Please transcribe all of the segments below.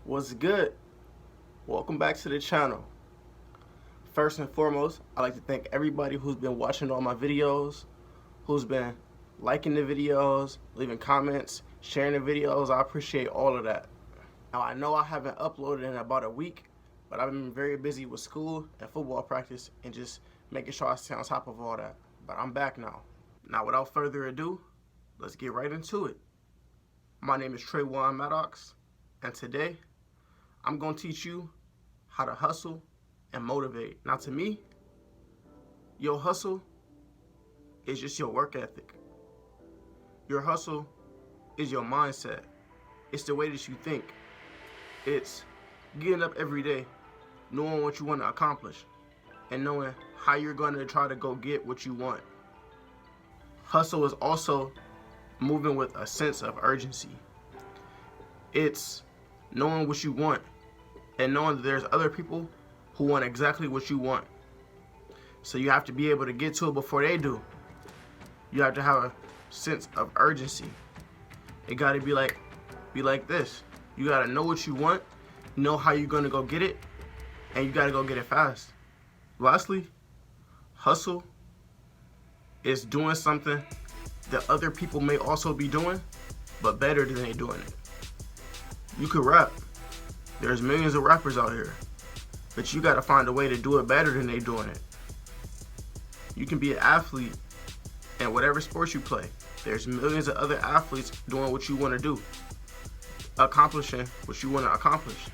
What's good? Welcome back to the channel. First and foremost, I'd like to thank everybody who's been watching all my videos, who's been liking the videos, leaving comments, sharing the videos. I appreciate all of that. Now, I know I haven't uploaded in about a week, but I've been very busy with school and football practice and just making sure I stay on top of all that. But I'm back now. Now, without further ado, let's get right into it. My name is Trayvon Maddox, and today I'm going to teach you how to hustle and motivate. Now, to me, your hustle is just your work ethic. Your hustle is your mindset. It's the way that you think. It's getting up every day, knowing what you want to accomplish, and knowing how you're going to try to go get what you want. Hustle is also moving with a sense of urgency. It's knowing what you want and knowing that there's other people who want exactly what you want. So you have to be able to get to it before they do. You have to have a sense of urgency. It got to be like this. You got to know what you want, know how you're going to go get it, and you got to go get it fast. Lastly, hustle is doing something that other people may also be doing, but better than they doing it. You could rap. There's millions of rappers out here, but you got to find a way to do it better than they doing it. You can be an athlete in whatever sport you play. There's millions of other athletes doing what you want to do, accomplishing what you want to accomplish.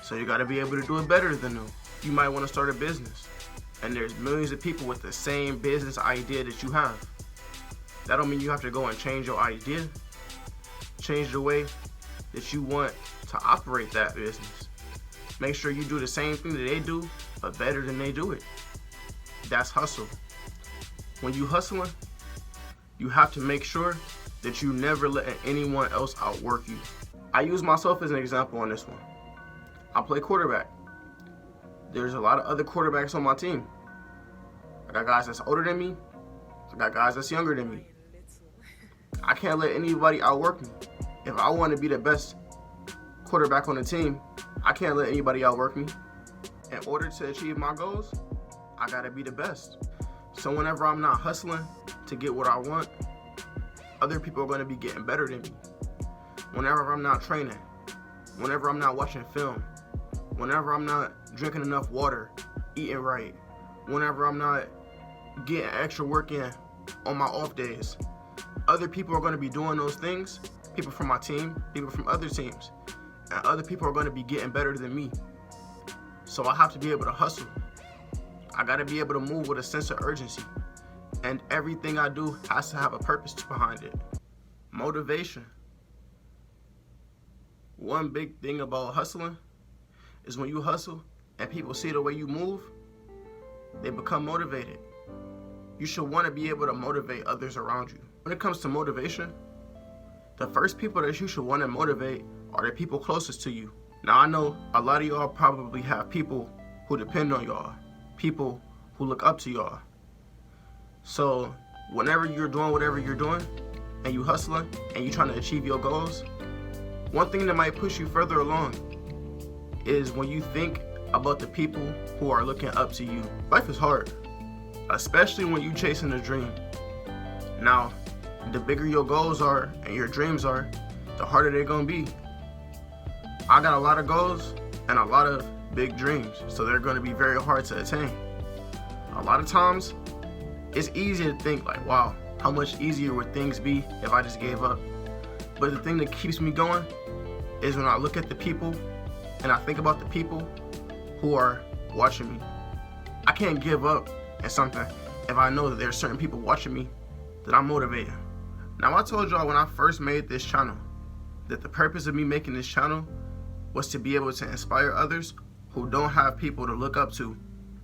So you got to be able to do it better than them. You might want to start a business, and there's millions of people with the same business idea that you have. That don't mean you have to go and change your idea. Change the way that you want to operate that business. Make sure you do the same thing that they do, but better than they do it. That's hustle. When you hustling, you have to make sure that you never letting anyone else outwork you. I use myself as an example on this one. I play quarterback. There's a lot of other quarterbacks on my team. I got guys that's older than me. I got guys that's younger than me. I can't let anybody outwork me. If I want to be the best quarterback on the team, I can't let anybody outwork me. In order to achieve my goals, I gotta be the best. So whenever I'm not hustling to get what I want, other people are gonna be getting better than me. Whenever I'm not training, whenever I'm not watching film, whenever I'm not drinking enough water, eating right, whenever I'm not getting extra work in on my off days, other people are gonna be doing those things. People from my team, people from other teams, and other people are going to be getting better than me. So I have to be able to hustle. I got to be able to move with a sense of urgency, and everything I do has to have a purpose behind it. Motivation. One big thing about hustling is when you hustle and people see the way you move, they become motivated. You should want to be able to motivate others around you. When it comes to motivation, the first people that you should want to motivate are the people closest to you. Now, I know a lot of y'all probably have people who depend on y'all, people who look up to y'all. So whenever you're doing whatever you're doing and you hustling and you trying to achieve your goals, one thing that might push you further along is when you think about the people who are looking up to you. Life is hard, especially when you chasing a dream. Now, the bigger your goals are and your dreams are, the harder they're gonna be. I got a lot of goals and a lot of big dreams, so they're gonna be very hard to attain. A lot of times, it's easy to think like, wow, how much easier would things be if I just gave up? But the thing that keeps me going is when I look at the people and I think about the people who are watching me. I can't give up at something if I know that there's certain people watching me that I'm motivating. Now, I told y'all when I first made this channel that the purpose of me making this channel was to be able to inspire others who don't have people to look up to.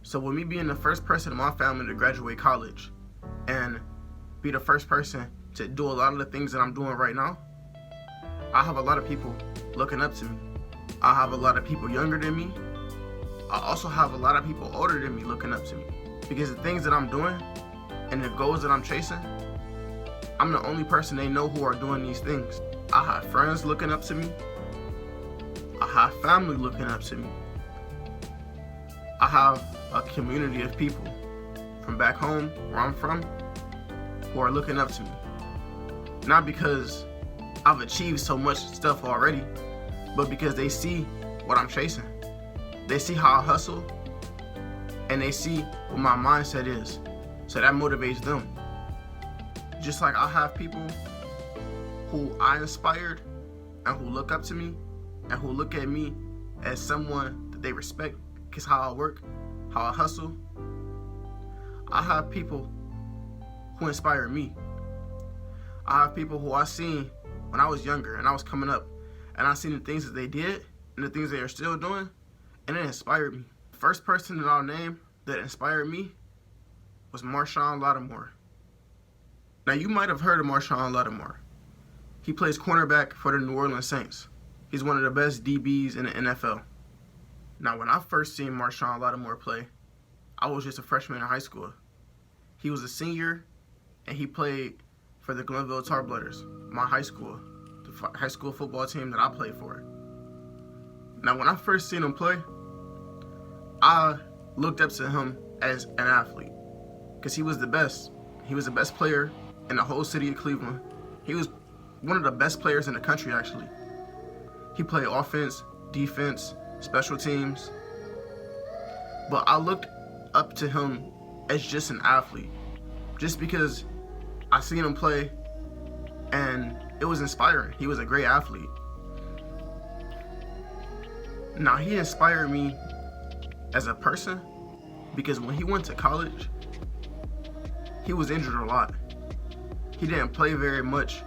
So with me being the first person in my family to graduate college and be the first person to do a lot of the things that I'm doing right now, I have a lot of people looking up to me. I have a lot of people younger than me. I also have a lot of people older than me looking up to me. Because the things that I'm doing and the goals that I'm chasing, I'm the only person they know who are doing these things. I have friends looking up to me. I have family looking up to me. I have a community of people from back home, where I'm from, who are looking up to me. Not because I've achieved so much stuff already, but because they see what I'm chasing. They see how I hustle, and they see what my mindset is. So that motivates them. Just like I have people who I inspired and who look up to me and who look at me as someone that they respect because how I work, how I hustle. I have people who inspire me. I have people who I seen when I was younger and I was coming up, and I seen the things that they did and the things they are still doing, and it inspired me. The first person that I'll name that inspired me was Marshon Lattimore. Now, you might have heard of Marshon Lattimore. He plays cornerback for the New Orleans Saints. He's one of the best DBs in the NFL. Now, when I first seen Marshon Lattimore play, I was just a freshman in high school. He was a senior, and he played for the Glenville Tar Blooders, my high school, the high school football team that I played for. Now, when I first seen him play, I looked up to him as an athlete because he was the best. He was the best player in the whole city of Cleveland. He was one of the best players in the country, actually. He played offense, defense, special teams. But I looked up to him as just an athlete, just because I seen him play and it was inspiring. He was a great athlete. Now, he inspired me as a person because when he went to college, he was injured a lot. He didn't play very much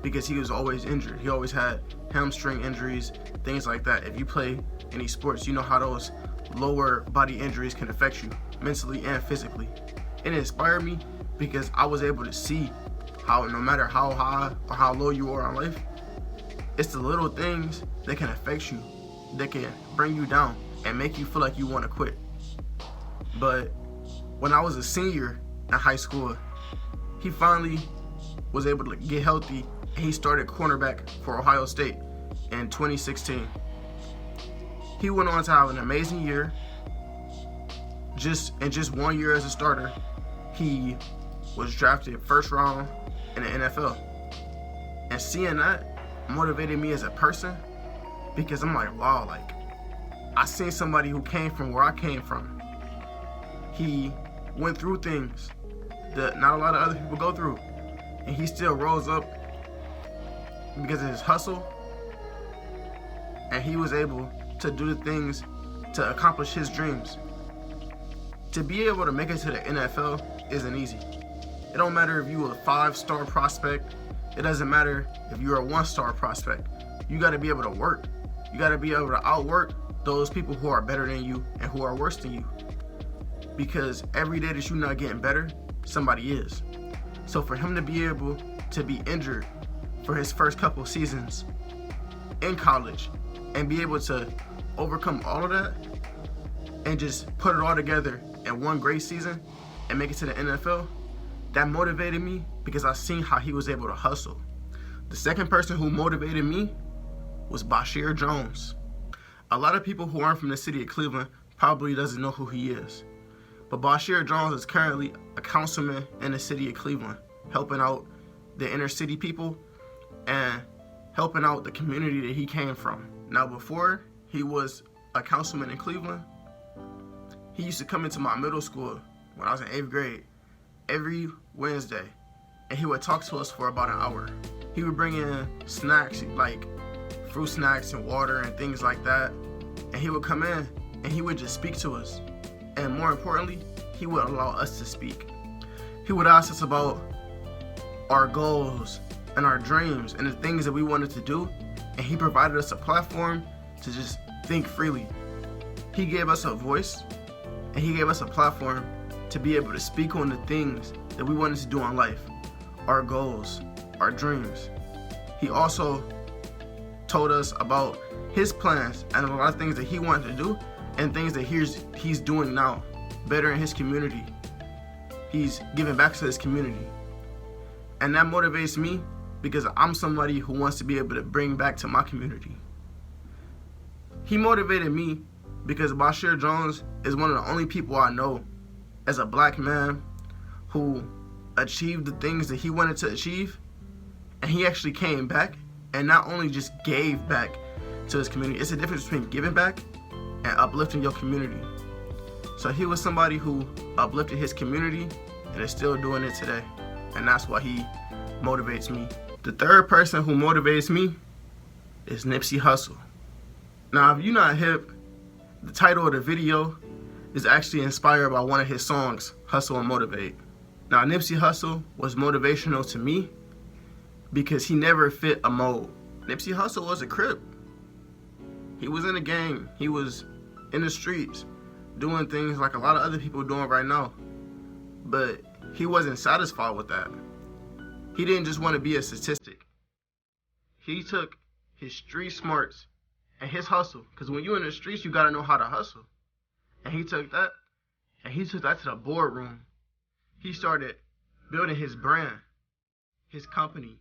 because he was always injured. He always had hamstring injuries, things like that. If you play any sports, you know how those lower body injuries can affect you mentally and physically. It inspired me because I was able to see how no matter how high or how low you are in life, it's the little things that can affect you, that can bring you down and make you feel like you want to quit. But when I was a senior in high school, he finally was able to get healthy, and he started cornerback for Ohio State in 2016. He went on to have an amazing year. Just 1 year as a starter, he was drafted first round in the NFL. And seeing that motivated me as a person because I'm like, wow, like I seen somebody who came from where I came from. He went through things that not a lot of other people go through, and he still rose up because of his hustle, and he was able to do the things to accomplish his dreams. To be able to make it to the NFL isn't easy. It don't matter if you're a 5-star prospect. It doesn't matter if you're a 1-star prospect. You got to be able to work. You got to be able to outwork those people who are better than you and who are worse than you. Because every day that you're not getting better, somebody is. So for him to be able to be injured for his first couple seasons in college and be able to overcome all of that and just put it all together in one great season and make it to the NFL, that motivated me because I seen how he was able to hustle. The second person who motivated me was Bashir Jones. A lot of people who aren't from the city of Cleveland probably doesn't know who he is. But Bashir Jones is currently a councilman in the city of Cleveland, helping out the inner city people and helping out the community that he came from. Now, before he was a councilman in Cleveland, he used to come into my middle school when I was in 8th grade every Wednesday, and he would talk to us for about an hour. He would bring in snacks like fruit snacks and water and things like that, and he would come in and he would just speak to us. And more importantly, he would allow us to speak. He would ask us about our goals and our dreams and the things that we wanted to do, and he provided us a platform to just think freely. He gave us a voice, and he gave us a platform to be able to speak on the things that we wanted to do in life, our goals, our dreams. He also told us about his plans and a lot of things that he wanted to do and things that he's doing now, better in his community. He's giving back to his community. And that motivates me because I'm somebody who wants to be able to bring back to my community. He motivated me because Bashir Jones is one of the only people I know as a black man who achieved the things that he wanted to achieve, and he actually came back and not only just gave back to his community. It's a difference between giving back and uplifting your community. So he was somebody who uplifted his community and is still doing it today, and that's why he motivates me. The third person who motivates me is Nipsey Hussle. Now, if you're not hip, the title of the video is actually inspired by one of his songs, Hustle and Motivate. Now, Nipsey Hussle was motivational to me because he never fit a mold. Nipsey Hussle was a Crip. He was in a gang. He was in the streets doing things like a lot of other people doing right now. But he wasn't satisfied with that. He didn't just want to be a statistic. He took his street smarts and his hustle, because when you're in the streets, you got to know how to hustle. And he took that to the boardroom. He started building his brand, his company.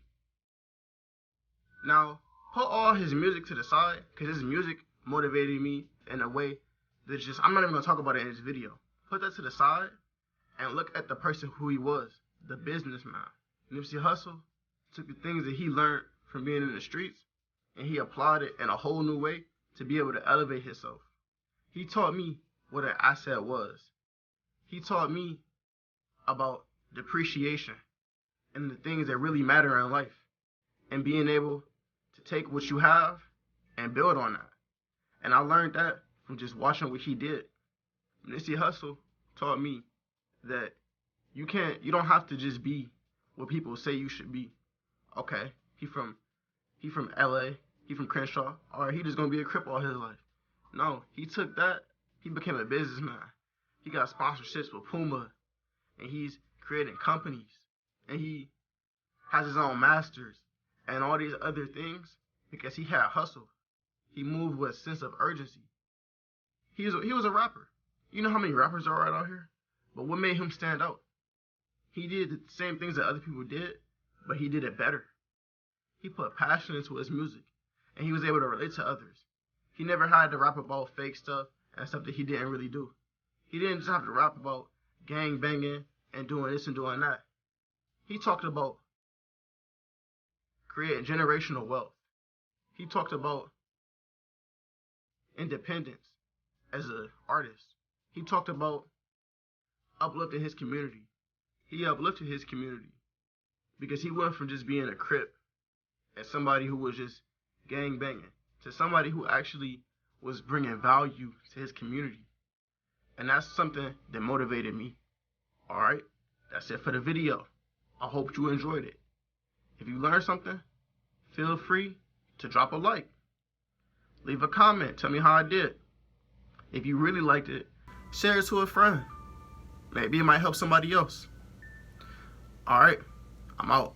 Now, put all his music to the side, because his music motivated me in a way that just, I'm not even going to talk about it in this video. Put that to the side and look at the person who he was, the businessman. Nipsey Hussle took the things that he learned from being in the streets and he applied it in a whole new way to be able to elevate himself. He taught me what an asset was. He taught me about depreciation and the things that really matter in life, and being able to take what you have and build on that. And I learned that from just watching what he did. Nipsey Hussle taught me that you don't have to just be what people say you should be. Okay, he from LA, he from Crenshaw, or he just gonna be a Crip all his life. No, he took that, he became a businessman. He got sponsorships with Puma, and he's creating companies, and he has his own masters and all these other things because he had hustle. He moved with a sense of urgency. He was a rapper. You know how many rappers there are right out here? But what made him stand out? He did the same things that other people did, but he did it better. He put passion into his music, and he was able to relate to others. He never had to rap about fake stuff and stuff that he didn't really do. He didn't just have to rap about gang banging and doing this and doing that. He talked about creating generational wealth. He talked about independence as an artist. He talked about uplifting his community. He uplifted his community because he went from just being a Crip and somebody who was just gang banging to somebody who actually was bringing value to his community. And that's something that motivated me. Alright, that's it for the video. I hope you enjoyed it. If you learned something, feel free to drop a like. Leave a comment, tell me how I did. If you really liked it, share it to a friend. Maybe it might help somebody else. Alright, I'm out.